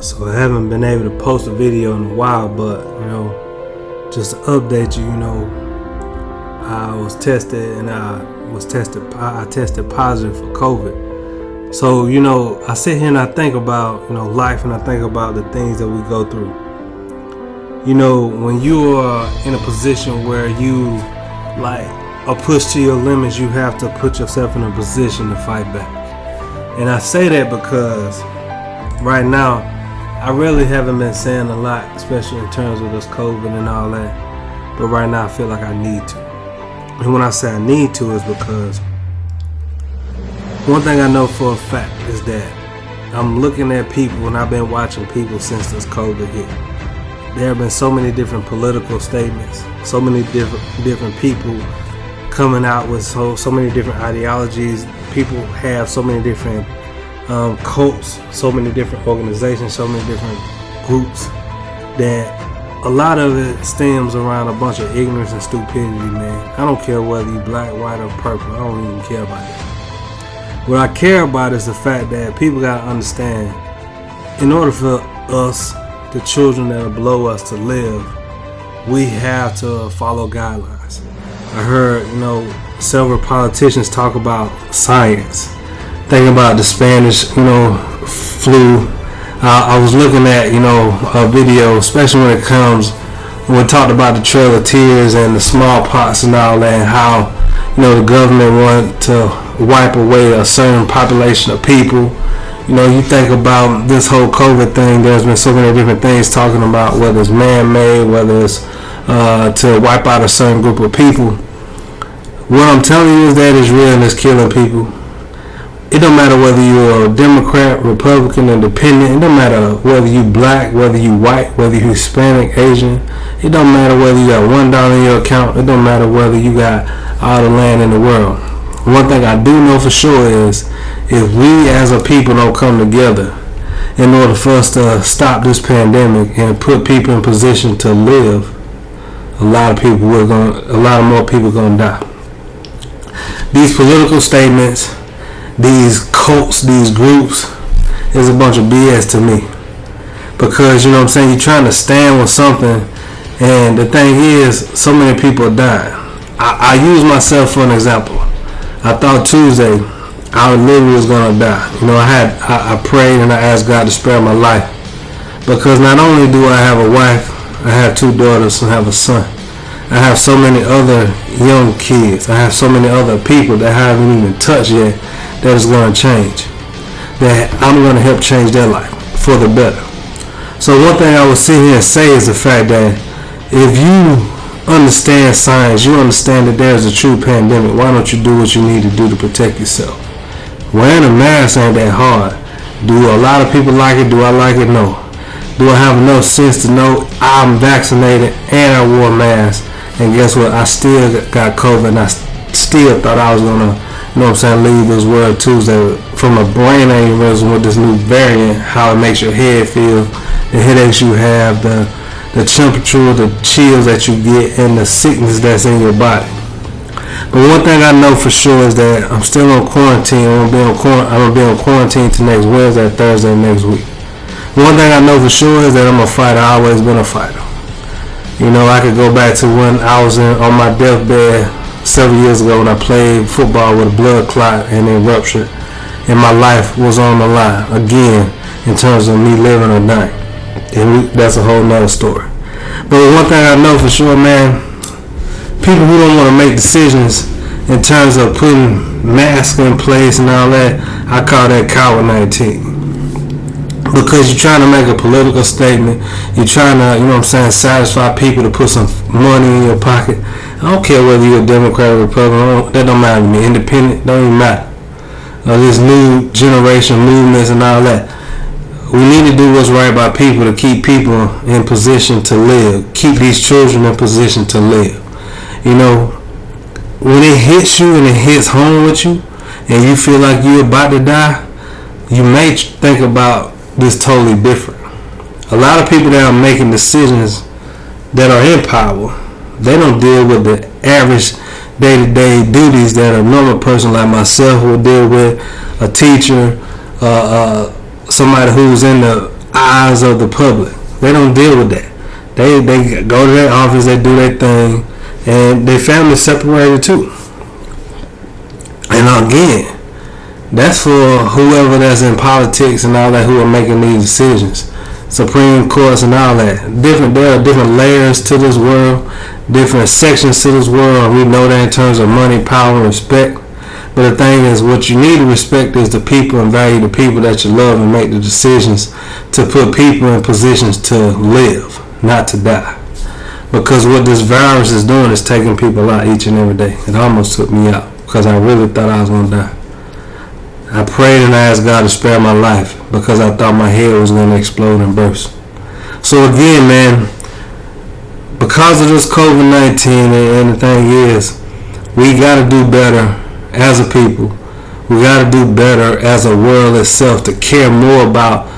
So I haven't been able to post a video in a while, but just to update you, I was tested and I tested positive for COVID. So, I sit here and I think about, life, and I think about the things that we go through. When you are in a position where you are pushed to your limits, you have to put yourself in a position to fight back. And I say that because right now, I really haven't been saying a lot, especially in terms of this COVID and all that. But right now I feel like I need to. And when I say I need to is because one thing I know for a fact is that I'm looking at people, and I've been watching people since this COVID hit. There have been so many different political statements, so many different people coming out with so many different ideologies. People have so many different cults, so many different organizations, so many different groups, that a lot of it stems around a bunch of ignorance and stupidity, man. I don't care whether you black, white, or purple. I don't even care about that. What I care about is the fact that people gotta understand, in order for us, the children that are below us, to live, we have to follow guidelines. I heard, several politicians talk about science. Thinking about the Spanish, flu. I was looking at, a video, especially when we talked about the Trail of Tears and the smallpox and all that, and how, the government wanted to wipe away a certain population of people. You think about this whole COVID thing, there's been so many different things talking about whether it's man-made, whether it's to wipe out a certain group of people. What I'm telling you is that it's real and it's killing people. It don't matter whether you're a Democrat, Republican, Independent. It don't matter whether you black, whether you white, whether you Hispanic, Asian. It don't matter whether you got $1 in your account. It don't matter whether you got all the land in the world. One thing I do know for sure is, if we as a people don't come together in order for us to stop this pandemic and put people in position to live, a lot of more people are gonna die. These political statements, these cults, these groups, is a bunch of BS to me. Because, you're trying to stand with something, and the thing is, so many people are dying. I use myself for an example. I thought Tuesday I literally was going to die. I prayed and I asked God to spare my life. Because not only do I have a wife, I have 2 daughters and I have a son. I have so many other young kids. I have so many other people that I haven't even touched yet that is going to change. That I'm going to help change their life for the better. So one thing I would sit here and say is the fact that if you understand science, you understand that there's a true pandemic, why don't you do what you need to do to protect yourself? Wearing a mask ain't that hard. Do a lot of people like it? Do I like it? No. Do I have enough sense to know I'm vaccinated and I wore a mask, and guess what? I still got COVID, and I still thought I was going to, leave this world Tuesday from a brain aneurysm with this new variant, how it makes your head feel, the headaches you have, the temperature, the chills that you get, and the sickness that's in your body. But one thing I know for sure is that I'm still on quarantine. I'm gonna be on quarantine till next Wednesday, Thursday next week. One thing I know for sure is that I'm a fighter. I've always been a fighter. I could go back to when I was on my deathbed several years ago when I played football with a blood clot and it ruptured, and my life was on the line again in terms of me living or dying. And that's a whole nother story. But one thing I know for sure, man, people who don't want to make decisions in terms of putting masks in place and all that, I call that COVID-19. Because you're trying to make a political statement, you're trying to, satisfy people to put some money in your pocket. I don't care whether you're a Democrat or Republican, that don't matter to me. Independent, don't even matter. This new generation movements and all that. We need to do what's right by people to keep people in position to live. Keep these children in position to live. When it hits you and it hits home with you and you feel like you're about to die, you may think about this totally different. A lot of people that are making decisions that are in power, they don't deal with the average day-to-day duties that a normal person like myself will deal with. A teacher, somebody who's in the eyes of the public. They don't deal with that. They go to their office, they do their thing, and their family separated too. And again, that's for whoever that's in politics and all that, who are making these decisions, Supreme Courts and all that. There are different layers to this world, different sections to this world. We know that in terms of money, power, and respect. But the thing is, what you need to respect is the people and value the people that you love, and make the decisions to put people in positions to live, not to die. Because what this virus is doing is taking people out each and every day. It almost took me out because I really thought I was going to die. I prayed and I asked God to spare my life because I thought my head was going to explode and burst. So again, man, because of this COVID-19, and the thing is, we got to do better as a people. We got to do better as a world itself to care more about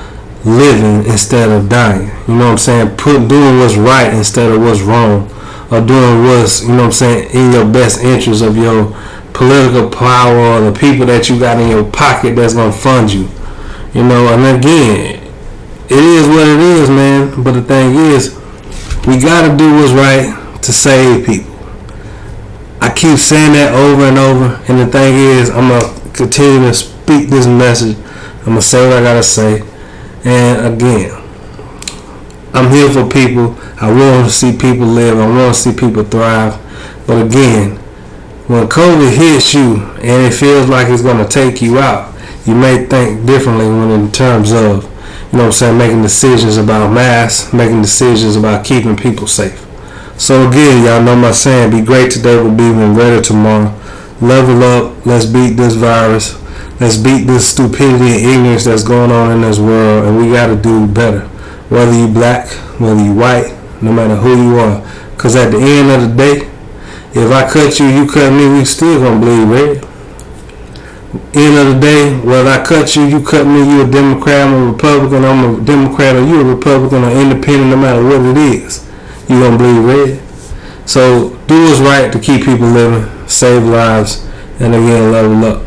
living instead of dying. You know what I'm saying? Doing what's right instead of what's wrong, or doing what's, you know what I'm saying, in your best interest of your political power or the people that you got in your pocket that's going to fund you. You know, and again, it is what it is, man. But the thing is, we got to do what's right to save people. I keep saying that over and over, and the thing is, I'm going to continue to speak this message. I'm going to say what I got to say. And again, I'm here for people. I want to see people live. I want to see people thrive. But again, when COVID hits you and it feels like it's going to take you out, you may think differently when in terms of, you know what I'm saying, making decisions about masks, making decisions about keeping people safe. So again, y'all know my saying, be great today, but be even better tomorrow. Level up. Let's beat this virus. Let's beat this stupidity and ignorance that's going on in this world, and we got to do better. Whether you black, whether you white, no matter who you are. Because at the end of the day, if I cut you, you cut me, we still going to bleed red. End of the day, whether I cut you, you cut me, you a Democrat, I'm a Republican, I'm a Democrat, or you a Republican or independent, no matter what it is, you going to bleed red. So do what's right to keep people living, save lives, and again, level up.